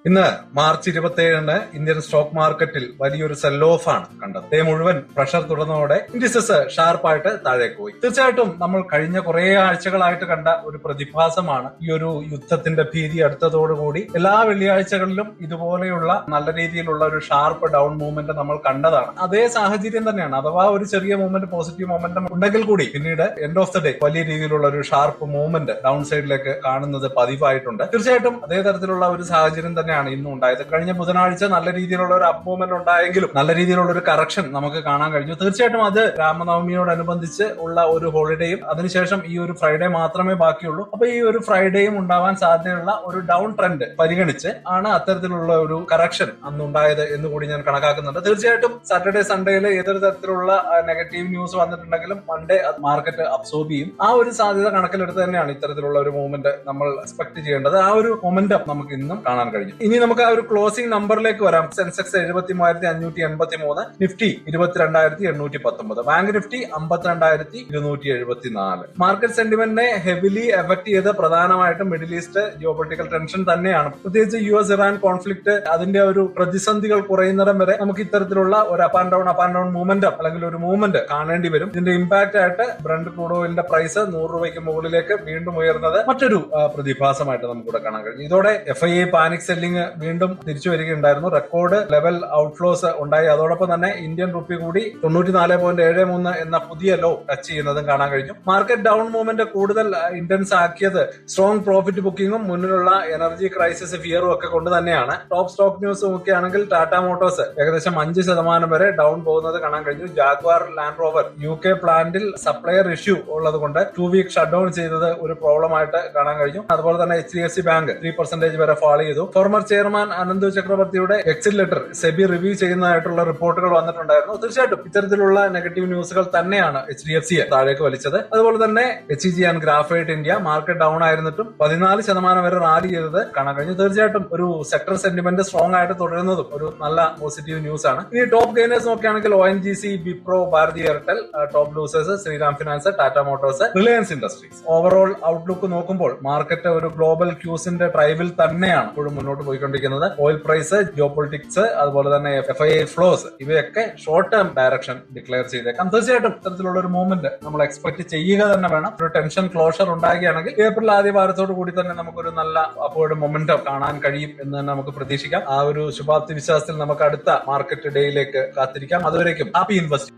ഇന്ന് March 27-ന് Indian stock മാർക്കറ്റിൽ വലിയൊരു സെൽ ഓഫ് ആണ് കണ്ടത്. ഡേ മുഴുവൻ പ്രഷർ തുടർന്നതോടെ ഇൻഡിസസ് ഷാർപ്പായിട്ട് താഴേക്ക് പോയി. തീർച്ചയായിട്ടും നമ്മൾ കഴിഞ്ഞ കുറെ ആഴ്ചകളായിട്ട് കണ്ട ഒരു പ്രതിഭാസമാണ് ഈ ഒരു യുദ്ധത്തിന്റെ ഭീതി അടുത്തതോടുകൂടി എല്ലാ വെള്ളിയാഴ്ചകളിലും ഇതുപോലെയുള്ള നല്ല രീതിയിലുള്ള ഒരു ഷാർപ്പ് ഡൗൺ മൂവ്മെന്റ് നമ്മൾ കണ്ടതാണ്. അതേ സാഹചര്യം തന്നെയാണ്. അഥവാ ഒരു ചെറിയ മൂവ്മെന്റ്, പോസിറ്റീവ് മൊമെന്റം ഉണ്ടെങ്കിൽ കൂടി പിന്നീട് എൻഡ് ഓഫ് ദ ഡേ വലിയ രീതിയിലുള്ള ഒരു ഷാർപ്പ് മൂവ്മെന്റ് ഡൗൺ സൈഡിലേക്ക് കാണുന്നത് പതിവായിട്ടുണ്ട്. തീർച്ചയായിട്ടും അതേ തരത്തിലുള്ള ഒരു സാഹചര്യം തന്നെയാണ് ഇന്നും ഉണ്ടായത്. കഴിഞ്ഞ ബുധനാഴ്ച നല്ല രീതിയിലുള്ള ഒരു അപ്പ് മൂവ്മെന്റ് ഉണ്ടായെങ്കിലും നല്ല രീതിയിലുള്ള ഒരു കറക്ഷൻ നമുക്ക് കാണാൻ കഴിഞ്ഞു. തീർച്ചയായിട്ടും അത് രാമനവമിയോടനുബന്ധിച്ച് ഉള്ള ഒരു ഹോളിഡേയും അതിനുശേഷം ഈ ഒരു ഫ്രൈഡേ മാത്രമേ ബാക്കിയുള്ളൂ. അപ്പൊ ഈ ഒരു ഫ്രൈഡേയും ഉണ്ടാവാൻ സാധ്യതയുള്ള ഒരു ഡൗൺ ട്രെൻഡ് പരിഗണിച്ച് ആണ് അത്തരത്തിലുള്ള ഒരു കറക്ഷൻ അന്നുണ്ടായത് എന്ന് കൂടി ഞാൻ കണക്കാക്കുന്നുണ്ട്. തീർച്ചയായിട്ടും സാറ്റർഡേ സൺഡേയിൽ ഏതൊരു തരത്തിലുള്ള നെഗറ്റീവ് ന്യൂസ് വന്നിട്ടുണ്ടെങ്കിലും മൺഡേ മാർക്കറ്റ് അബ്സോർബ് ചെയ്യും. ആ ഒരു സാധ്യത കണക്കിലെടുത്ത് തന്നെയാണ് ഇത്തരത്തിലുള്ള ഒരു മൂവ്മെന്റ് നമ്മൾ എക്സ്പെക്ട് ചെയ്യേണ്ടത്. ആ ഒരു മൊമെന്റം നമുക്ക് ഇന്നും കാണാൻ കഴിഞ്ഞു. ഇനി നമുക്ക് ആ ഒരു ക്ലോസിംഗ് നമ്പറിലേക്ക് വരാം. Sensex 73,583, Nifty 22,819, bank Nifty 52,274. Market സെന്റിമെന്റിനെ ഹെവിലി എഫക്ട് ചെയ്ത് പ്രധാനമായിട്ടും മിഡിൽ ഈസ്റ്റ് ജിയോപൊളിറ്റിക്കൽ ടെൻഷൻ തന്നെയാണ്. പ്രത്യേകിച്ച് US ഇറാൻ കോൺഫ്ലിക്ട് അതിന്റെ ഒരു പ്രതിസന്ധികൾ കുറയുന്നിടം വരെ നമുക്ക് ഇത്തരത്തിലുള്ള ഒരു അപ്പ് ആൻഡ് ഡൗൺ മൂവ്മെന്റം അല്ലെങ്കിൽ ഒരു മൂവ്മെന്റ് കാണേണ്ടി വരും. ഇതിന്റെ ഇമ്പാക്ട് ആയിട്ട് ബ്രണ്ട് ക്രൂഡ് ഓയിലിന്റെ പ്രൈസ് 100 രൂപയ്ക്ക് മുകളിലേക്ക് വീണ്ടും ഉയർന്നത് മറ്റൊരു പ്രതിഭാസമായിട്ട് നമുക്കിവിടെ കാണാൻ കഴിഞ്ഞു. ഇതോടെ FII പാനിക് സെല്ലിംഗ് വീണ്ടും തിരിച്ചു വരികയുണ്ടായിരുന്നു. റെക്കോർഡ് ലെവൽ ഔട്ട്ഫ്ലോസ് ഉണ്ടായി. അതോടൊപ്പം തന്നെ ഇന്ത്യൻ റുപ്പി കൂടി 94.73 എന്ന പുതിയ ലോ ടച്ച് ചെയ്യുന്നതും കാണാൻ കഴിഞ്ഞു. മാർക്കറ്റ് ഡൗൺ മൂവ്മെന്റ് കൂടുതൽ ഇന്റൻസ് ആക്കിയത് സ്ട്രോങ് പ്രോഫിറ്റ് ബുക്കിംഗും മുന്നിലുള്ള എനർജി ക്രൈസിസ് ഫിയറും ഒക്കെ കൊണ്ട് തന്നെയാണ്. ടോപ്പ് സ്റ്റോക്ക് ന്യൂസ് നോക്കുകയാണെങ്കിൽ ടാറ്റ മോട്ടോഴ്സ് ഏകദേശം 5% വരെ ഡൗൺ പോകുന്നത് കാണാൻ കഴിഞ്ഞു. ജാഗ്വാർ ലാൻഡ് റോവർ UK പ്ലാന്റിൽ സപ്ലയർ ഇഷ്യൂ ഉള്ളത് കൊണ്ട് 2 വീക്ക് ഷട്ട് ഡൗൺ ചെയ്തത് ഒരു പ്രോബ്ലം ആയിട്ട് കാണാൻ കഴിഞ്ഞു. അതുപോലെ തന്നെ HDFC ബാങ്ക് 3% വരെ ഫാൾ ചെയ്തു. ഫോർമർ ചെയർമാൻ അനന്തു ചക്രവർത്തിയുടെ എക്സിറ്റ് ലെറ്റർ സെബി റിവ്യൂ ചെയ്യുന്നതായിട്ടുള്ള റിപ്പോർട്ടുകൾ വന്നിട്ടുണ്ടായിരുന്നു. തീർച്ചയായിട്ടും ഇത്തരത്തിലുള്ള നെഗറ്റീവ് ന്യൂസുകൾ തന്നെയാണ് HDFCയെ താഴേക്ക് വലിച്ചത്. അതുപോലെ തന്നെ HEG and graphite India market down ആയിരുന്നിട്ടും 14% വരെ റാലി ചെയ്തത് കാണാൻ കഴിഞ്ഞു. തീർച്ചയായിട്ടും ഒരു സെക്ടർ സെന്റിമെന്റ് സ്ട്രോങ് ആയിട്ട് തുടരുന്നതും ഒരു നല്ല പോസിറ്റീവ് ന്യൂസ് ആണ്. ഇനി ടോപ്പ് ഗെയിനേഴ്സ് നോക്കുകയാണെങ്കിൽ ONGC, Wipro, Bharti Airtel. Top losers Shriram finance, Tata motors, Reliance industries. Overall outlook നോക്കുമ്പോൾ മാർക്കറ്റ് ഒരു ഗ്ലോബൽ ക്യൂസിന്റെ ട്രൈബിൽ തന്നെയാണ് ഇപ്പോഴും മുന്നോട്ട് പോയിക്കൊണ്ടിരിക്കുന്നത്. ഓയിൽ പ്രൈസ്, ജിയോപൊളിറ്റിക്സ്, അതുപോലെ തന്നെ FII ഫ്ലോസ് ഇവയൊക്കെ ഷോർട്ട് ടേം ഡയറക്ഷൻ ഡിക്ലെയർ ചെയ്തേക്കാം. തീർച്ചയായിട്ടും ഇത്തരത്തിലുള്ള ഒരു മൂവ്മെന്റ് നമ്മൾ എക്സ്പെക്ട് ചെയ്യുക തന്നെ വേണം. ഒരു ടെൻഷൻ ക്ലോഷർ ഉണ്ടാകുകയാണെങ്കിൽ ഏപ്രിൽ ആദ്യ വാരത്തോടു കൂടി തന്നെ നമുക്കൊരു നല്ല അപ്വേർഡ് മൊമെന്റം കാണാൻ കഴിയും എന്ന് തന്നെ നമുക്ക് പ്രതീക്ഷിക്കാം. ആ ഒരു ശുഭാപ്തി വിശ്വാസത്തിൽ നമുക്ക് അടുത്ത മാർക്കറ്റ് ഡേയിലേക്ക് കാത്തിരിക്കാം. അതുവരേക്കും ഹാപ്പി ഇൻവെസ്റ്റ്.